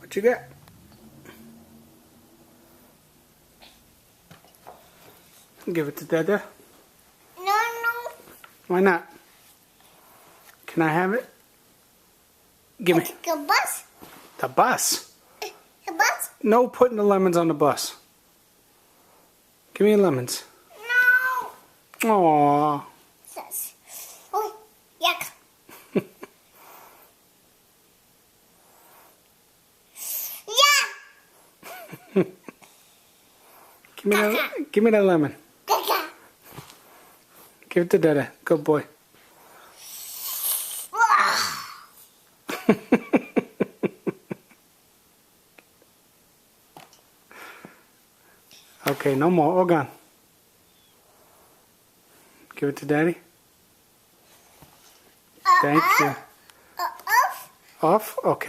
What you got? Give it to Dada. No. Why not? Can I have it? Give me. It's a bus. The bus? The bus? No putting the lemons on the bus. Give me the lemons. No. Aww. Oh, yuck. Yeah. Give me that lemon. Caca. Give it to Dada. Good boy. Okay, no more. All gone. Give it to Daddy. Thank you. Off. Off? Okay.